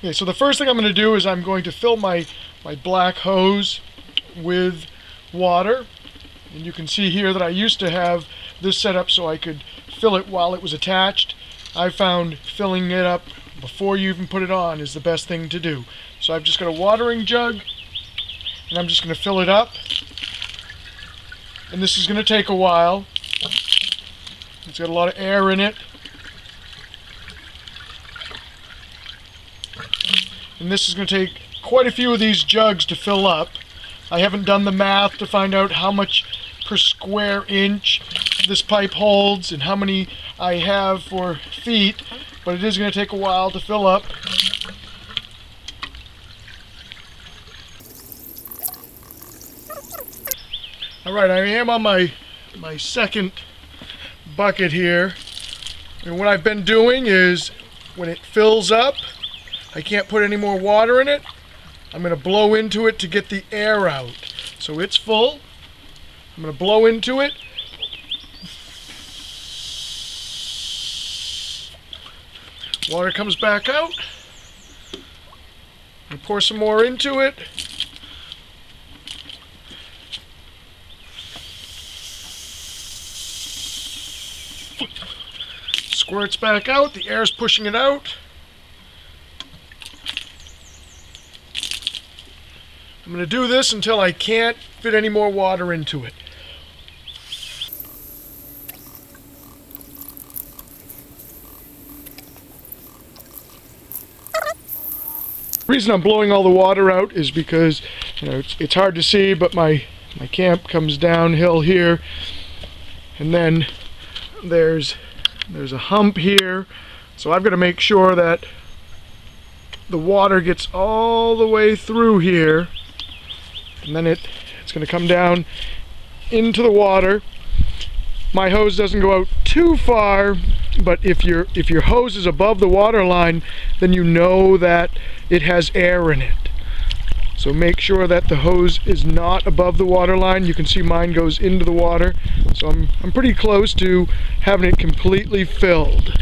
Okay, so the first thing I'm going to do is I'm going to fill my black hose with water. And you can see here that I used to have this set up so I could fill it while it was attached. I found filling it up before you even put it on is the best thing to do. So I've just got a watering jug, and I'm just going to fill it up. And this is going to take a while. It's got a lot of air in it. And this is going to take quite a few of these jugs to fill up. I haven't done the math to find out how much per square inch this pipe holds and how many I have for feet, but it is going to take a while to fill up. Alright, I am on my second bucket here, and what I've been doing is when it fills up, I can't put any more water in it. I'm going to blow into it to get the air out. So it's full. I'm going to blow into it. Water comes back out. I'm going to pour some more into it. Squirts back out. The air's pushing it out. I'm going to do this until I can't fit any more water into it. The reason I'm blowing all the water out is because, you know, it's hard to see, but my camp comes downhill here, and then there's a hump here, so I've got to make sure that the water gets all the way through here. And then it's going to come down into the water. My hose doesn't go out too far, but if your hose is above the water line, then you know that it has air in it. So make sure that the hose is not above the water line. You can see mine goes into the water, so I'm pretty close to having it completely filled.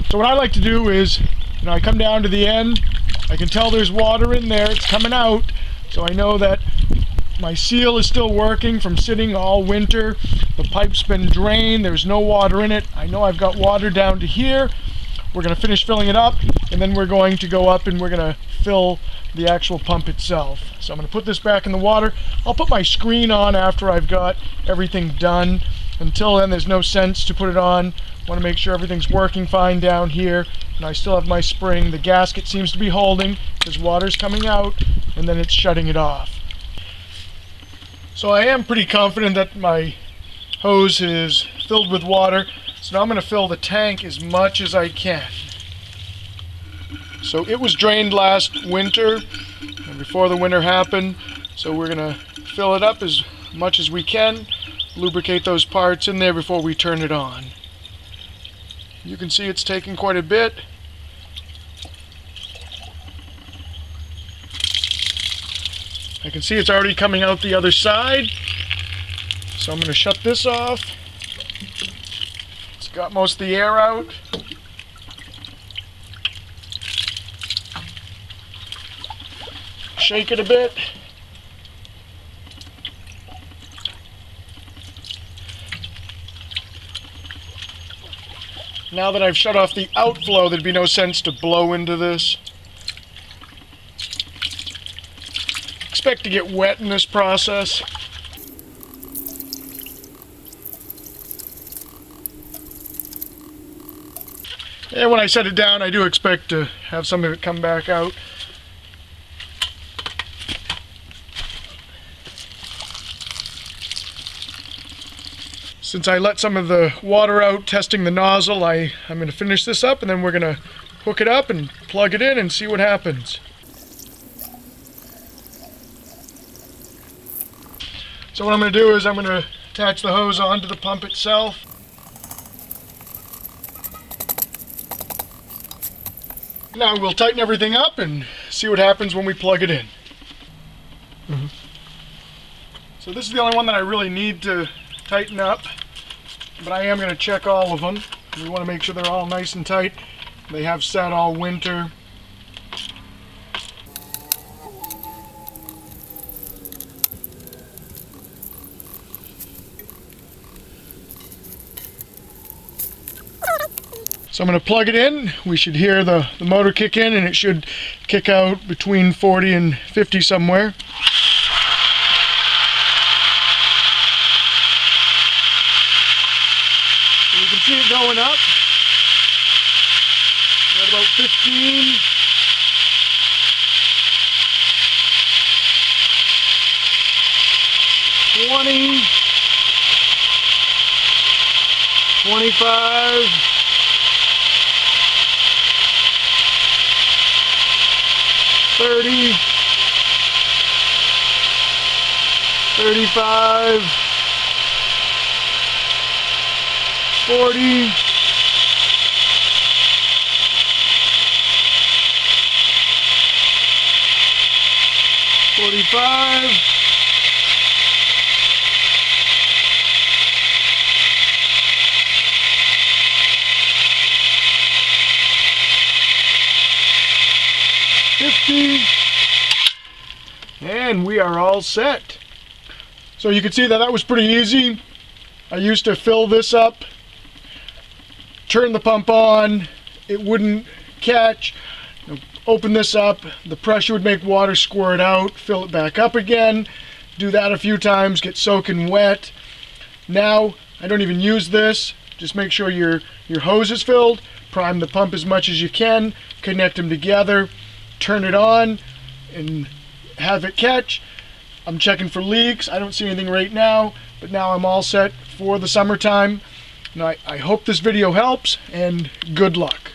So what I like to do is, you know, I come down to the end. I can tell there's water in there, it's coming out, so I know that my seal is still working from sitting all winter. The pipe's been drained, there's no water in it. I know I've got water down to here. We're going to finish filling it up, and then we're going to go up and we're going to fill the actual pump itself. So I'm going to put this back in the water. I'll put my screen on after I've got everything done. Until then, there's no sense to put it on. I want to make sure everything's working fine down here. And I still have my spring. The gasket seems to be holding because water's coming out, and then it's shutting it off. So I am pretty confident that my hose is filled with water. So now I'm going to fill the tank as much as I can. So it was drained last winter, before the winter happened. So we're going to fill it up as much as we can, lubricate those parts in there before we turn it on. You can see it's taking quite a bit. I can see it's already coming out the other side. So I'm going to shut this off. It's got most of the air out. Shake it a bit. Now that I've shut off the outflow, there'd be no sense to blow into this. Expect to get wet in this process. And when I set it down, I do expect to have some of it come back out. Since I let some of the water out testing the nozzle, I'm going to finish this up, and then we're going to hook it up and plug it in and see what happens. So what I'm going to do is I'm going to attach the hose onto the pump itself. Now we'll tighten everything up and see what happens when we plug it in. So this is the only one that I really need to tighten up, but I am going to check all of them. We want to make sure they're all nice and tight. They have sat all winter. So I'm going to plug it in. We should hear the motor kick in, and it should kick out between 40 and 50 somewhere. So you can see it going up. We're at about 15. $20, $25, $30, $35, $40, $45, $50, and we are all set. So you can see that was pretty easy. I used to fill this up, turn the pump on, it wouldn't catch. Open this up, the pressure would make water squirt out, fill it back up again, do that a few times, get soaking wet. Now I don't even use this, just make sure your hose is filled, prime the pump as much as you can, connect them together, turn it on and have it catch. I'm checking for leaks. I don't see anything right now, but now I'm all set for the summertime. And I hope this video helps, and good luck.